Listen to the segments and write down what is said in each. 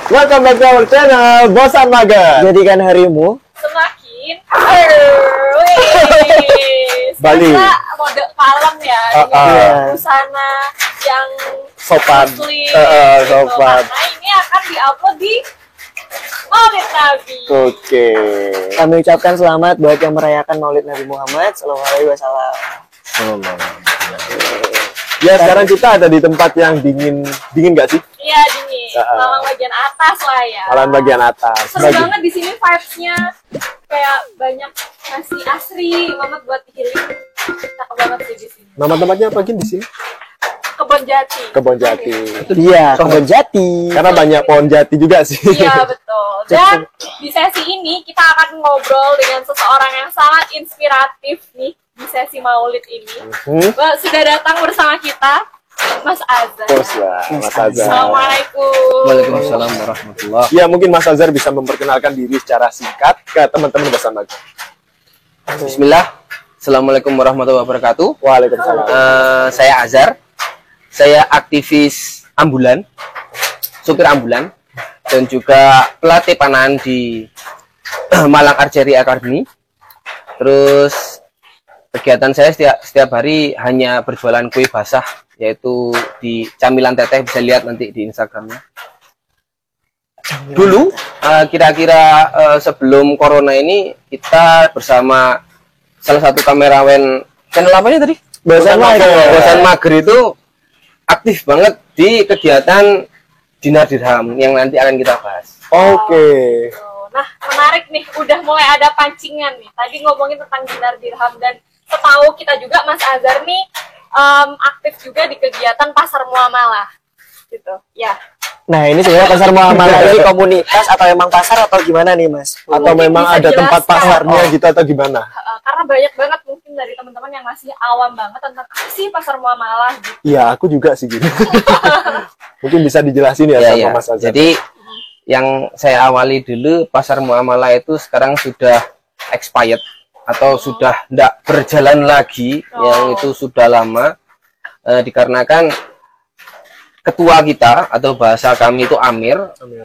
Welcome back to our channel Bosan Mager. Jadikan harimu semakin Bali. Mode malam ya, dengan busana yang Sopan. muslim, sopan. Karena ini akan diupload di Maulid Nabi. Oke. kami ucapkan selamat buat yang merayakan Maulid Nabi Muhammad Sallallahu Alaihi Wasallam. Ya, sekarang kita ada di tempat yang dingin nggak sih? Iya, dingin. Malang bagian atas lah ya. Malam bagian atas. Seru banget di sini vibes-nya. Kayak banyak nasi asri banget buat healing. Cakep banget sih di sini. Nama tempatnya apa di sini? Kebon Jati. Kebon Jati. Iya, Kebon Jati. Karena banyak pohon jati juga sih. Iya, betul. Dan di sesi ini kita akan ngobrol dengan seseorang yang sangat inspiratif nih di sesi Maulid ini. Sudah datang bersama kita Mas Azhar. Terus lah, Mas Azhar. Assalamualaikum. Waalaikumsalam warahmatullahi. Ya, mungkin Mas Azhar bisa memperkenalkan diri secara singkat ke teman-teman Bosan Mager. Bismillah. Assalamualaikum warahmatullahi wabarakatuh. Waalaikumsalam. Saya Azhar. Saya aktivis ambulan, supir ambulan, dan juga pelatih panahan di Malang Archery Academy. Terus kegiatan saya setiap hari hanya berjualan kue basah, yaitu di Camilan Teteh, bisa lihat nanti di Instagramnya. Dulu kira-kira sebelum corona ini kita bersama salah satu kameramen channel apa ini tadi? Bosan Mager. Bosan Mager itu aktif banget di kegiatan dinar dirham yang nanti akan kita bahas. Oke. Nah, menarik nih, udah mulai ada pancingan nih. Tadi ngomongin tentang dinar dirham, dan setahu kita juga Mas Azhar nih aktif juga di kegiatan pasar muamalah, gitu. Ya. Nah, ini sebenarnya pasar muamalah ini komunitas atau emang pasar atau gimana nih, Mas? Atau Mungkin memang bisa ada tempat jelaskan. pasarnya gitu atau gimana? Karena banyak banget mungkin dari teman-teman yang masih awam banget tentang apa sih pasar muamalah gitu. Iya, aku juga sih gitu. Mungkin bisa dijelasin ya sama Mas Azhar. Jadi yang saya awali dulu, pasar muamalah itu sekarang sudah expired atau sudah tidak berjalan lagi, yang itu sudah lama, dikarenakan ketua kita atau bahasa kami itu Amir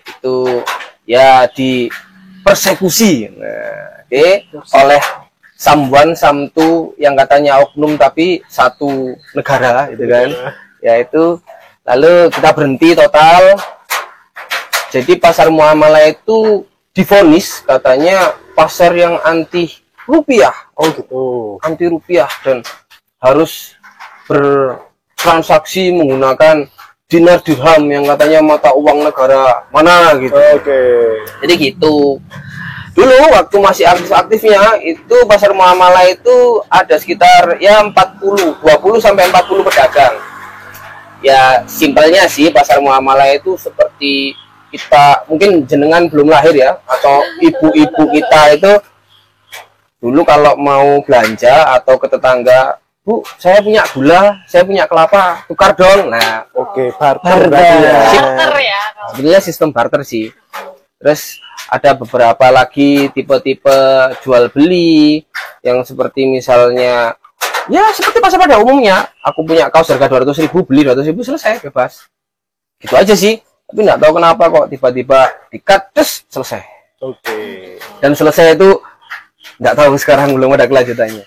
itu ya dipersekusi oleh Samwan Samtu yang katanya oknum tapi satu negara gitu kan, yaitu lalu kita berhenti total. Jadi pasar muamalah itu divonis katanya pasar yang anti rupiah. Oh gitu. Anti rupiah dan harus bertransaksi menggunakan dinar dirham yang katanya mata uang negara mana gitu. Oke. Jadi gitu. Dulu waktu masih aktif-aktifnya itu pasar muamalah itu ada sekitar ya 20 sampai 40 pedagang. Ya simpelnya sih pasar muamalah itu seperti kita, mungkin jenengan belum lahir ya, atau ibu-ibu kita itu dulu kalau mau belanja atau ke tetangga, Bu, saya punya gula, saya punya kelapa, tukar dong. Nah, Oke, barter berarti ya. Barter ya. sebenarnya sistem barter sih. Terus ada beberapa lagi tipe-tipe jual beli yang seperti misalnya ya seperti pasar pada umumnya, aku punya kaos harga 200.000, beli 200.000, selesai, bebas. Gitu aja sih. Tapi nggak tahu kenapa kok tiba-tiba di-cut, terus selesai. Oke. Dan selesai itu nggak tahu, sekarang belum ada kelanjutannya.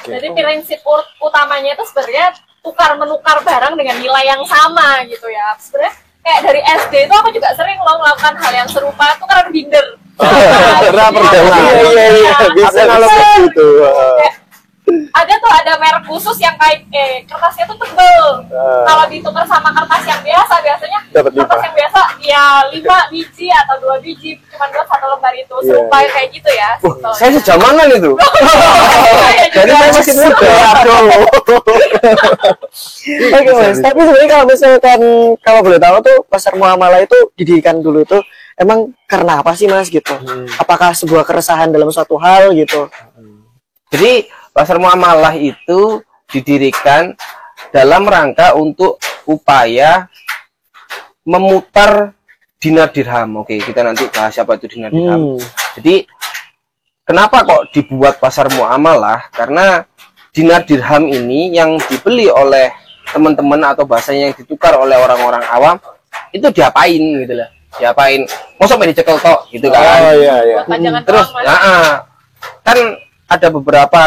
Jadi prinsip utamanya itu sebenarnya tukar menukar barang dengan nilai yang sama gitu ya. Sebenarnya kayak dari SD itu aku juga sering loh melakukan hal yang serupa, tukeran binder. Pernah. Iya. Bisa kalau begitu. Ada merek khusus yang kayak kertasnya tuh tebel. Kalau ditukar sama kertas yang biasa, biasanya Dapat kertas 5. yang biasa ya 5 biji atau 2 biji, cuma buat satu lembar itu. Serupa kayak gitu ya. Saya sejamanan itu. Jadi Saya masih muda. Oke, Mas. Tapi sebenarnya kalau misalkan kalau boleh tahu tuh pasar muamalah itu didirikan dulu itu emang karena apa sih, Mas, gitu? Apakah sebuah keresahan dalam suatu hal gitu? Jadi pasar muamalah itu didirikan dalam rangka untuk upaya memutar dinar dirham. Oke, kita nanti bahas apa itu dinar dirham. Jadi kenapa kok dibuat pasar muamalah? Karena dinar dirham ini yang dibeli oleh teman-teman atau bahasanya yang ditukar oleh orang-orang awam itu diapain gitu lah. diapain, masa main dicekel tok gitu kan. Oh iya. Buat panjangan Terus doang, Mas. kan ada beberapa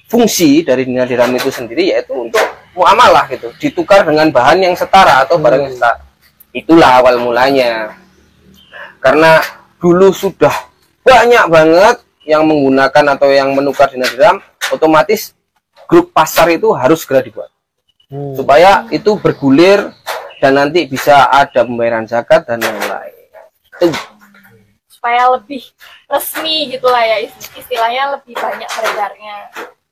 fungsi dari dinar dirham itu sendiri, yaitu untuk muamalah gitu, ditukar dengan bahan yang setara atau barang yang setara. Itulah awal mulanya. Karena dulu sudah banyak banget yang menggunakan atau yang menukar dinar dirham, otomatis grup pasar itu harus segera dibuat supaya itu bergulir dan nanti bisa ada pembayaran zakat dan lain-lain. Supaya lebih resmi gitulah ya, istilahnya lebih banyak beredarnya.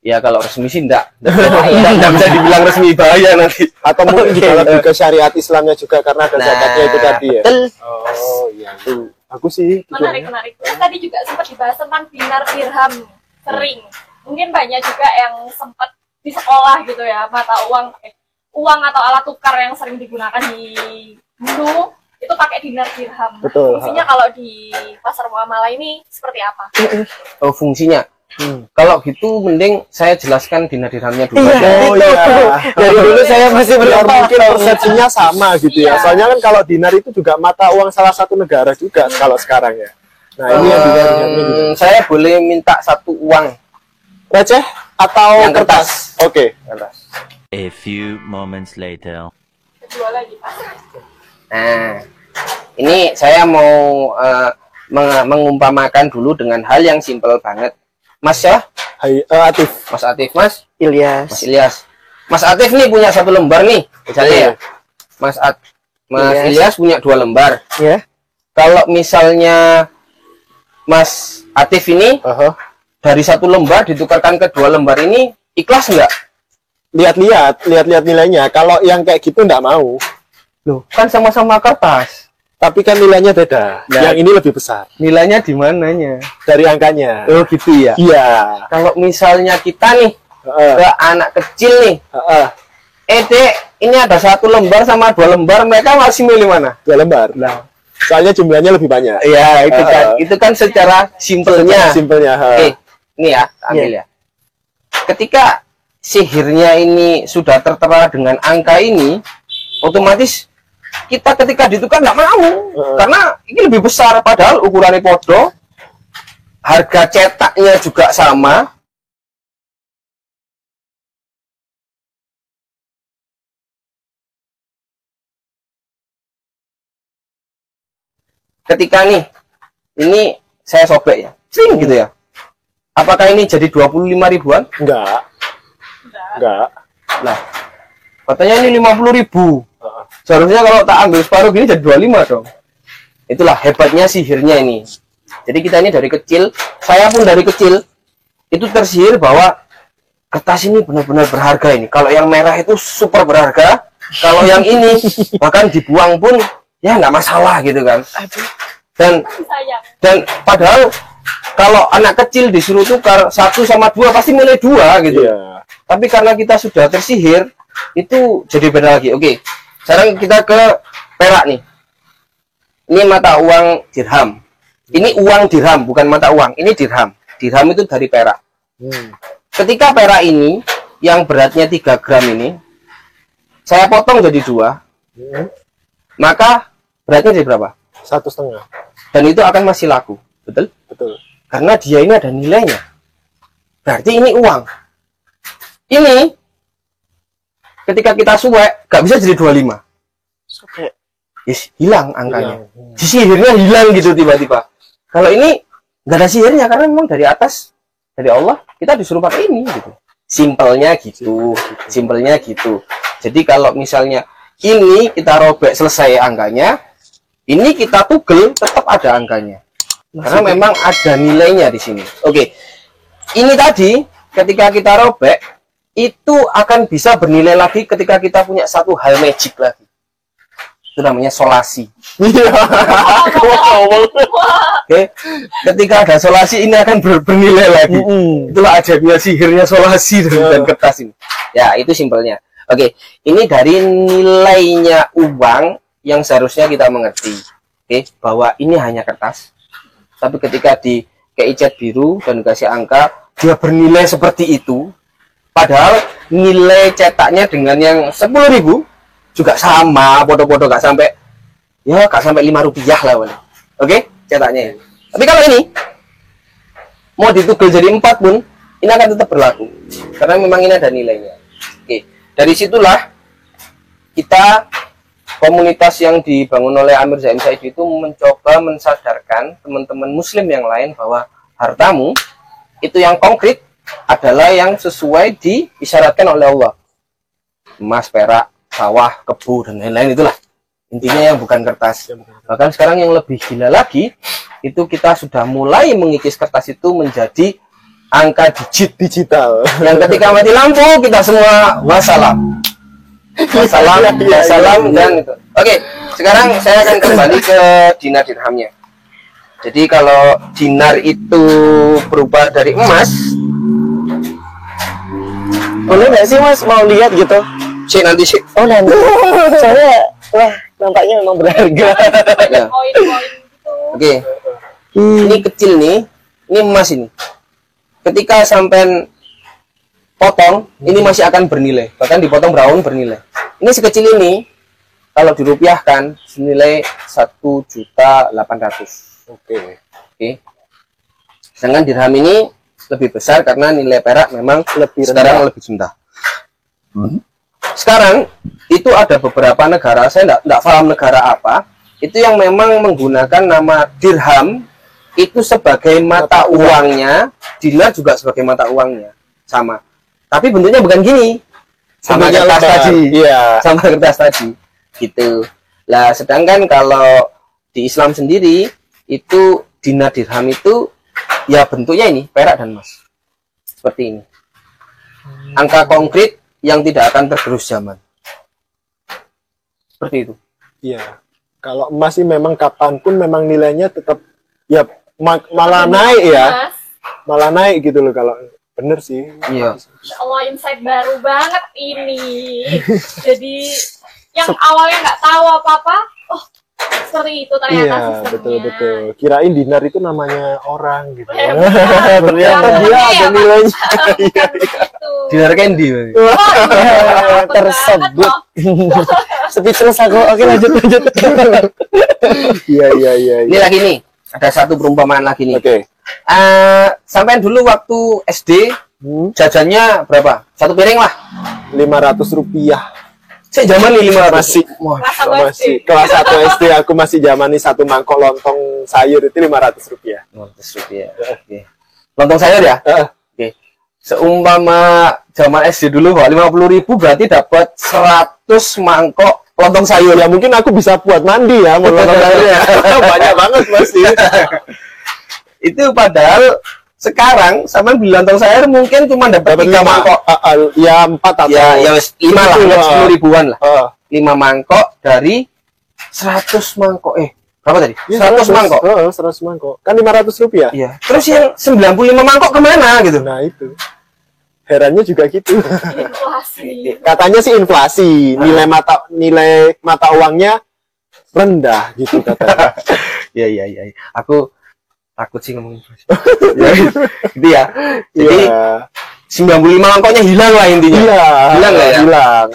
Ya kalau resmi sih enggak bisa dibilang resmi, bahaya nanti. Atau mungkin juga lebih ke syariat Islamnya juga karena ada zakatnya itu tadi ya. Betul. Oh iya. Aku sih Menarik. Tadi juga sempat dibahas tentang dinar dirham sering. Mungkin banyak juga yang sempat di sekolah gitu ya, mata uang atau alat tukar yang sering digunakan di dulu itu pakai dinar dirham. Betul. Fungsinya kalau di pasar muamalah ini seperti apa? Oh, fungsinya. Kalau gitu mending saya jelaskan dinar dirhamnya dulu. Oh iya. Dari dulu saya masih Biar berapa mungkin persepsinya sama gitu ya. Iya. Soalnya kan kalau dinar itu juga mata uang salah satu negara juga kalau sekarang ya. Nah ini yang dinarnya gitu. Saya boleh minta satu uang Receh atau yang kertas. Oke. Kertas. A few moments later. Kedua lagi, Pak. Nah, ini saya mau mengumpamakan dulu dengan hal yang simpel banget. Mas ya, Hai, Atif. Mas Atif, Mas Ilyas. Ilyas. Mas Atif nih punya satu lembar nih, misalnya ya. Mas Ilyas punya 2 lembar. Ya. Kalau misalnya Mas Atif ini dari 1 lembar ditukarkan ke 2 lembar ini, ikhlas nggak? Lihat nilainya. Kalau yang kayak gitu nggak mau. Loh, kan sama-sama kertas. Tapi kan nilainya beda. Nah. Yang ini lebih besar Nilainya di mananya? dari angkanya. Oh gitu ya. Iya. Kalau misalnya kita nih ke anak kecil nih, Dek, ini ada 1 lembar sama 2 lembar, mereka masih milih mana? 2 lembar. Nah, soalnya jumlahnya lebih banyak. Iya, itu kan secara simpelnya. Simpelnya. Oke, ini ya, ambil ya. Ketika sihirnya ini sudah tertera dengan angka ini, otomatis kita ketika ditukar nggak mau, karena ini lebih besar, padahal ukurannya podo, harga cetaknya juga sama. Ketika nih, ini saya sobek ya, sering gitu ya. Apakah ini jadi 25 ribuan? Enggak. Nah, katanya ini 50.000. Seharusnya kalau tak ambil separuh gini jadi 25 dong. Itulah hebatnya sihirnya ini. Jadi kita ini dari kecil, saya pun dari kecil itu tersihir bahwa kertas ini benar-benar berharga ini. Kalau yang merah itu super berharga, kalau yang ini bahkan dibuang pun ya nggak masalah gitu kan. Dan padahal kalau anak kecil disuruh tukar 1 sama 2 pasti milih 2 gitu. Iya. Tapi karena kita sudah tersihir, itu jadi beda lagi. Oke, sekarang kita ke perak nih. Ini mata uang dirham. Ini uang dirham, bukan mata uang. Ini dirham. Dirham itu dari perak. Ketika perak ini, yang beratnya 3 gram ini, saya potong jadi 2, maka beratnya jadi berapa? 1,5. Dan itu akan masih laku. Betul? Betul. Karena dia ini ada nilainya. Berarti ini uang. Ini ketika kita suwek gak bisa jadi 25. Yes, hilang angkanya. Sihirnya hilang gitu tiba-tiba. Kalau ini nggak ada sihirnya karena memang dari atas, dari Allah kita disuruh pakai ini gitu. Simpelnya gitu. Jadi kalau misalnya ini kita robek selesai angkanya, ini kita tugel tetap ada angkanya. Karena memang ada nilainya di sini. Oke. Ini tadi ketika kita robek itu akan bisa bernilai lagi ketika kita punya satu hal magic lagi. Itu namanya solasi. Oke. Ketika ada solasi ini akan bernilai lagi. Itulah ajabnya sihirnya solasi dan kertas ini. Ya, itu simpelnya. Oke, ini dari nilainya uang yang seharusnya kita mengerti. Oke, bahwa ini hanya kertas. Tapi ketika dikei cat biru dan dikasih angka, dia bernilai seperti itu. Padahal nilai cetaknya dengan yang 10.000 juga sama, podo-podo, gak sampai ya gak sampai 5 rupiah lah paling. Oke, cetaknya ya. Tapi kalau ini mau ditugel jadi 4 pun ini akan tetap berlaku karena memang ini ada nilainya. Oke, dari situlah kita komunitas yang dibangun oleh Amir Zaim Said itu mencoba mensadarkan teman-teman muslim yang lain bahwa hartamu itu yang konkret adalah yang sesuai diisyaratkan oleh Allah. Emas, perak, sawah, kebu, dan lain-lain itulah. Intinya yang bukan kertas. Bahkan sekarang yang lebih gila lagi, itu kita sudah mulai mengikis kertas itu menjadi angka digital. Yang ketika mati lampu, kita semua wassalam. Wassalam, dan itu. Oke, sekarang saya akan kembali ke dinar dirhamnya. Jadi kalau dinar itu berubah dari emas, boleh nggak sih Mas mau lihat gitu? nanti sih. Oh nanti. Soalnya wah nampaknya memang berharga. Ya. Koin-koin gitu. Oke. Ini kecil nih. Ini emas ini. Ketika sampai potong, ini masih akan bernilai. Bahkan dipotong berapa bernilai. Ini sekecil ini kalau dirupiahkan senilai 1.800.000. Oke. Oke. Sedangkan dirham ini lebih besar karena nilai perak memang sekarang lebih rendah. Sekarang itu ada beberapa negara, saya enggak paham negara apa, itu yang memang menggunakan nama dirham itu sebagai mata uangnya, dinar juga sebagai mata uangnya, sama. Tapi bentuknya bukan gini, sama kertas tadi, iya. sama kertas tadi, gitu. Lah, sedangkan kalau di Islam sendiri itu dinar dirham itu ya bentuknya ini perak dan emas, seperti ini. Angka konkret yang tidak akan tergerus zaman. Seperti itu. Iya. Kalau emas sih memang kapanpun memang nilainya tetap ya malah naik ya. Mas, Malah naik gitu loh kalau bener sih. Iya. Insya Allah insight baru banget ini. Jadi yang awalnya nggak tahu apa-apa, oh seperti itu ternyata Iya, sistemnya. betul. Kirain dinar itu namanya orang gitu. Ya, Ternyata benar. dia Iya, ada Mas. nilainya. Bukan begitu. Dinar candy. Oh, iya, Tersebut. banget loh. Speechless aku. Oke lanjut. Iya, iya, iya. Ini lagi nih, ada satu perumpamaan lagi nih. Oke. Sampai dulu waktu SD jajannya berapa? Satu piring lah. 500 rupiah. Saya zaman nih 500. Masih Kelas satu masih SD. kelas 1 SD aku masih zaman nih satu mangkok lontong sayur itu 500 rupiah. 500 rupiah. Oke. Lontong sayur ya? Heeh. Oke. Seumpama zaman SD dulu Pak, 50.000 berarti dapat 100 mangkok lontong sayur. Ya mungkin aku bisa buat mandi ya mau lontong sayurnya. Banyak banget pasti. Itu padahal sekarang sama beli lontong sayur mungkin cuma dapat 3 mangkok. Ya 4 atau Ya 5 lah, 10 ribuan lah. Heeh. 5 mangkok dari 100 mangkok. Berapa tadi? Ya, 100 mangkok. 100 mangkok. Kan 500 rupiah. Iya. Terus yang 95 mangkok kemana gitu? Nah itu. Herannya juga gitu. Inflasi. Katanya sih inflasi, nilai mata uangnya rendah gitu katanya. Iya. Aku takut sih ngomongin inflasi. Ya, gitu ya. Jadi Iya. 95 mangkoknya hilang lah intinya. Iya, Hilang lah ya? hilang.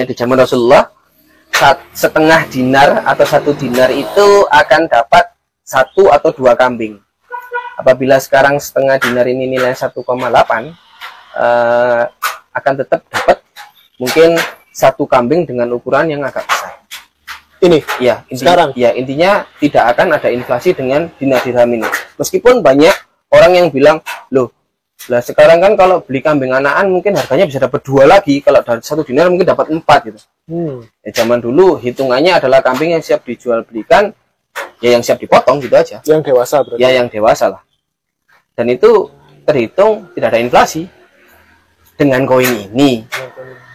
Di zaman Rasulullah setengah dinar atau 1 dinar itu akan dapat 1 atau 2 kambing. Apabila sekarang setengah dinar ini nilai 1,8 akan tetap dapat mungkin 1 kambing dengan ukuran yang agak besar. Ini Ya, sekarang? intinya tidak akan ada inflasi dengan dinar dirham ini. Meskipun banyak orang yang bilang, loh, lah sekarang kan kalau beli kambing anakan mungkin harganya bisa dapat 2 lagi, kalau dari 1 dinar mungkin dapat 4 gitu. Ya, zaman dulu hitungannya adalah kambing yang siap dijual belikan, ya yang siap dipotong gitu aja. yang dewasa berarti. Ya yang dewasa lah. Dan itu terhitung tidak ada inflasi. Dengan koin ini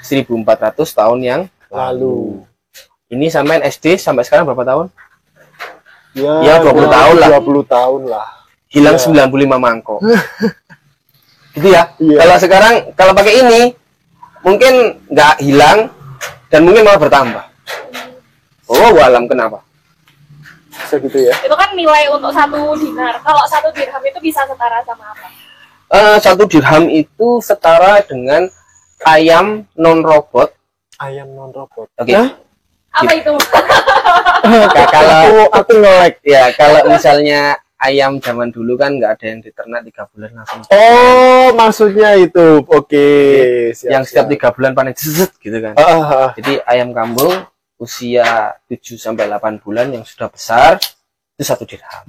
1400 tahun yang Lalu. Ini sampai SD sampai sekarang berapa tahun? Ya 20 tahun lah. 20 tahun lah. Hilang Ya. 95 mangkok. Gitu ya. Iya. Kalau sekarang kalau pakai ini mungkin nggak hilang dan mungkin malah bertambah. Oh, alam kenapa? Bisa gitu ya. Itu kan nilai untuk 1 dinar. Kalau 1 dirham itu bisa setara sama apa? 1 dirham itu setara dengan ayam non robot. Ayam non robot. Oke. Hah? Apa itu? Kalau Aku nge-like. ya kalau misalnya ayam zaman dulu kan nggak ada yang diternak 3 bulan langsung. Oh, maksudnya itu. Oke, Yang setiap 3 bulan panen zzzz, gitu kan. Jadi ayam kampung usia 7 sampai 8 bulan yang sudah besar itu 1 dirham.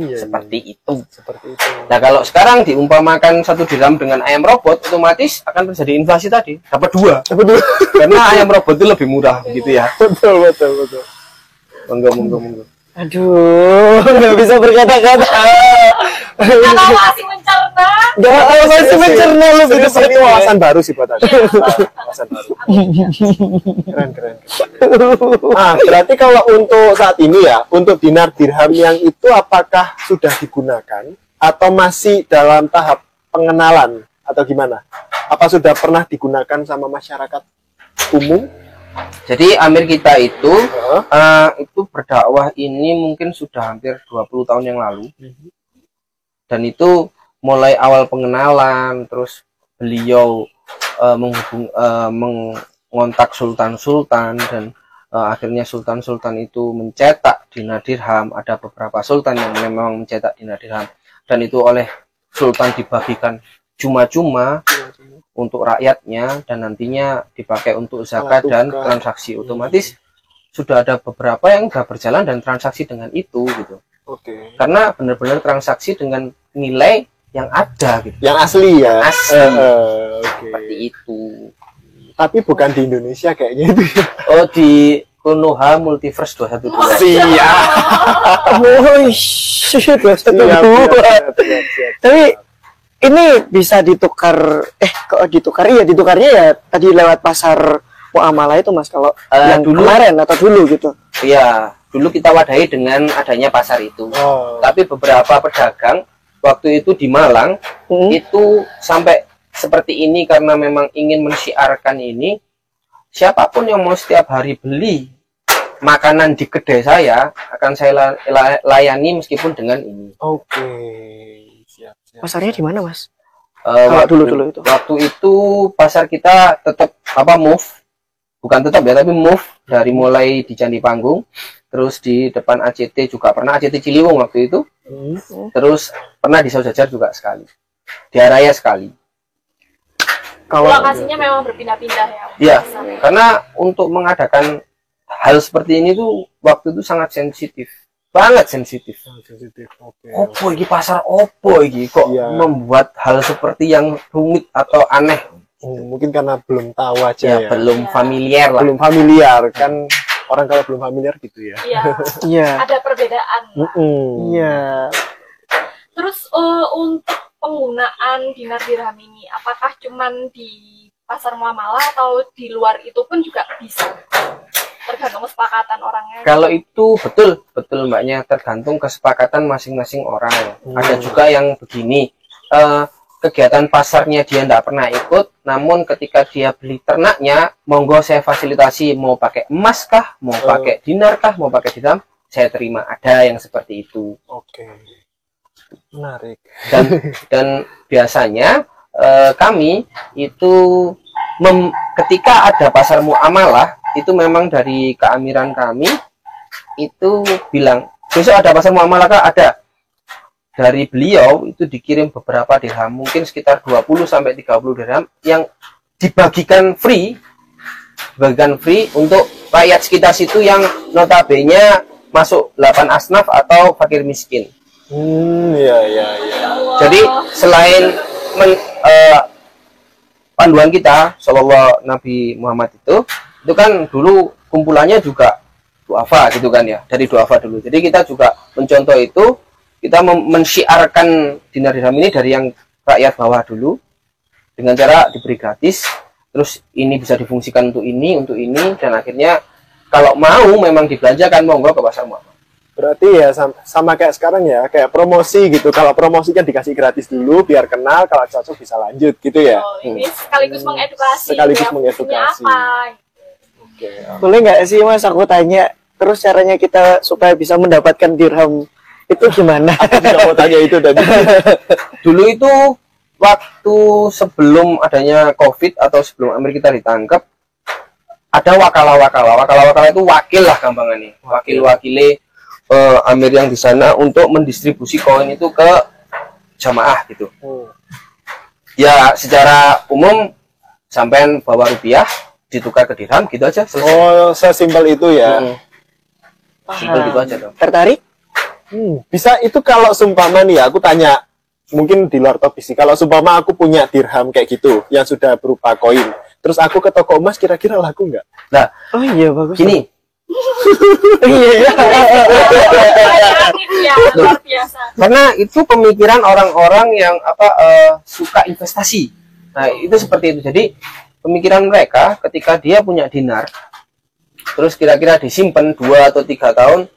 Iya, Seperti itu. seperti itu. Nah, kalau sekarang diumpamakan 1 dirham dengan ayam robot, otomatis akan terjadi inflasi tadi. Dapat 2. Betul. Karena ayam robot itu lebih murah gitu ya. Betul, betul, betul. Monggo. Aduh, nggak bisa berkata-kata. Kalau masih mencerna. Nggak masih mencerna lu Serius, gitu. ini wawasan baru sih buat aku. Iya, Wawasan baru. Keren. Ah, berarti kalau untuk saat ini ya, untuk dinar dirham yang itu apakah sudah digunakan atau masih dalam tahap pengenalan atau gimana? Apa sudah pernah digunakan sama masyarakat umum? Jadi Amir kita itu berdakwah ini mungkin sudah hampir 20 tahun yang lalu. Dan itu mulai awal pengenalan, terus beliau mengontak sultan-sultan dan akhirnya sultan-sultan itu mencetak dinar dirham. Ada beberapa sultan yang memang mencetak dinar dirham dan itu oleh sultan dibagikan cuma-cuma untuk rakyatnya dan nantinya dipakai untuk zakat dan transaksi. Otomatis sudah ada beberapa yang sudah berjalan dan transaksi dengan itu gitu. Oke. Karena benar-benar transaksi dengan nilai yang ada gitu. Yang asli ya. Asli. Oke. Seperti itu. Tapi bukan di Indonesia kayaknya itu. Oh, di Konoha Multiverse 212. Siap. Oh, shit, Tapi ini bisa ditukar, kok ditukar? Iya, ditukarnya ya tadi lewat pasar muamalah itu, Mas, kalau yang dulu kemarin atau dulu gitu. Iya, dulu kita wadahi dengan adanya pasar itu. Tapi beberapa pedagang waktu itu di Malang itu sampai seperti ini karena memang ingin mensyiarkan ini. Siapapun yang mau setiap hari beli makanan di kedai saya akan saya layani meskipun dengan ini. Oke. Siap. Pasarnya di mana, Mas? Dulu itu. Waktu itu pasar kita tetap move, bukan tetap ya, tapi move dari mulai di Candi Panggung, terus di depan ACT juga pernah, ACT Ciliwung waktu itu, terus pernah di Saujajar juga sekali, di Araya sekali. Kalau lokasinya memang berpindah-pindah ya. Iya, karena untuk mengadakan hal seperti ini tuh waktu itu sangat sensitif. Banget sensitif. Oke. Opo iki pasar opo iki kok membuat hal seperti yang rumit atau aneh. Mungkin karena belum tahu aja ya. Belum familiar lah. Belum familiar kan, orang kalau belum familiar gitu ya. Iya. Ada perbedaan. Iya. Terus untuk penggunaan dinar dirham ini, apakah cuman di pasar muamalah atau di luar itu pun juga bisa? Tergantung kesepakatan orangnya. Kalau itu betul mbaknya, tergantung kesepakatan masing-masing orang. Ada juga yang begini, kegiatan pasarnya dia tidak pernah ikut, namun ketika dia beli ternaknya, monggo saya fasilitasi, mau pakai emas kah, mau pakai dinar kah, mau pakai dirham, saya terima. Ada yang seperti itu. Oke. Menarik. Dan biasanya kami itu ketika ada pasar muamalah itu memang dari keamiran kami itu bilang besok ada pasar muamalah kah? Ada. Dari beliau itu dikirim beberapa dirham, mungkin sekitar 20 sampai 30 dirham yang dibagikan free untuk rakyat sekitar situ yang notabene masuk 8 asnaf atau fakir miskin. Iya. Jadi selain panduan kita sallallahu Nabi Muhammad itu kan dulu kumpulannya juga duafa gitu kan ya, dari duafa dulu. Jadi kita juga mencontoh itu, kita mensyiarkan dinar dirham ini dari yang rakyat bawah dulu dengan cara diberi gratis, terus ini bisa difungsikan untuk ini, dan akhirnya kalau mau memang dibelanjakan monggo ke pasar muamalah. Berarti ya sama kayak sekarang ya, kayak promosi gitu. Kalau promosi kan dikasih gratis dulu biar kenal, kalau cocok bisa lanjut gitu ya. Ini sekaligus mengedukasi. Sekaligus mengedukasi. Boleh nggak sih, Mas, aku tanya terus caranya kita supaya bisa mendapatkan dirham itu gimana? Aku juga mau tanya itu tadi. Dulu itu waktu sebelum adanya COVID atau sebelum Amir kita ditangkap, ada wakala itu wakil lah gampangannya, wakile Amir yang di sana untuk mendistribusi koin itu ke jamaah gitu. Ya secara umum sampean bawa rupiah ditukar ke dirham gitu aja, selesai. Oh, sesimpel itu ya. Simpel gitu aja dong. Tertarik? Bisa itu kalau sumpama nih ya, aku tanya mungkin di luar topik sih. Kalau sumpama aku punya dirham kayak gitu yang sudah berupa koin, terus aku ke toko emas, kira-kira laku nggak? Nah, Oh iya bagus. gini, Iya. Kreatif ya, luar biasa. karena itu pemikiran orang-orang yang suka investasi. Nah, itu seperti itu. Jadi pemikiran mereka ketika dia punya dinar, terus kira-kira disimpan 2 atau 3 tahun,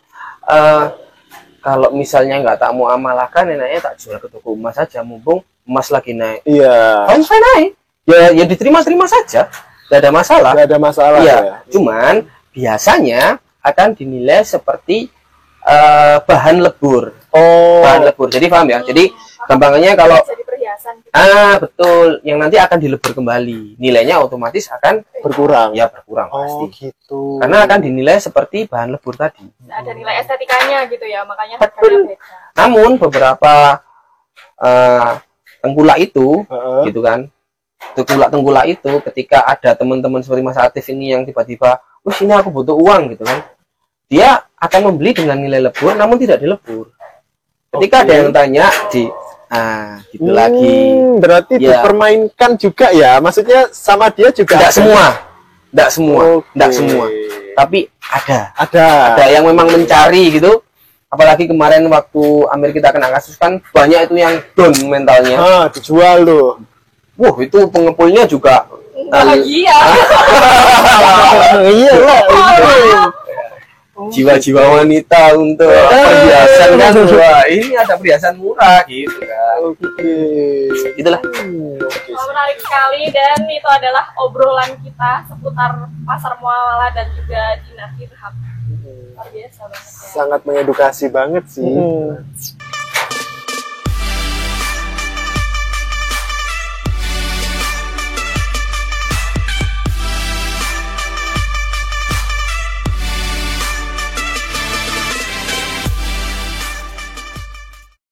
kalau misalnya nggak tak mau amalahkan, enaknya tak jual ke toko emas saja, mumpung emas lagi naik. Iya. Fine naik, ya diterima-terima saja, nggak ada masalah. Nggak ada masalah Iya, ya. cuman biasanya akan dinilai seperti bahan lebur. Oh. Bahan lebur. Jadi paham ya? Jadi gampangannya kalau Jadi perhiasan gitu. betul, yang nanti akan dilebur kembali, nilainya otomatis akan Berkurang. ya berkurang Oh pasti. gitu. Karena akan dinilai seperti bahan lebur tadi. Ada nilai estetikanya gitu ya, makanya Betul. harganya beda. Namun beberapa tengkulak itu, Heeh. gitu kan, tengkulak itu ketika ada teman-teman seperti Mas Atif ini yang tiba-tiba, sini aku butuh uang gitu kan, dia akan membeli dengan nilai lebur, namun tidak dilebur. Ketika ada yang tanya, gitu lagi. Berarti Ya. dipermainkan juga ya. Maksudnya sama dia juga. Tidak ada. semua, tidak semua, Oke. tidak semua. Tapi Ada. ada yang memang mencari gitu. Apalagi kemarin waktu Amir kita kena kasus kan banyak itu yang down mentalnya. Dijual loh. Wah, itu pengepulnya juga Bahagia. Iya lah. jiwa-jiwa wanita untuk perhiasan kan. Wah, ini ada perhiasan murah gitu kan. Oke. Itulah. Oke. Wah, menarik sekali, dan itu adalah obrolan kita seputar pasar muamalah dan juga dinar dirham. Luar biasa banget ya. Sangat mengedukasi banget sih.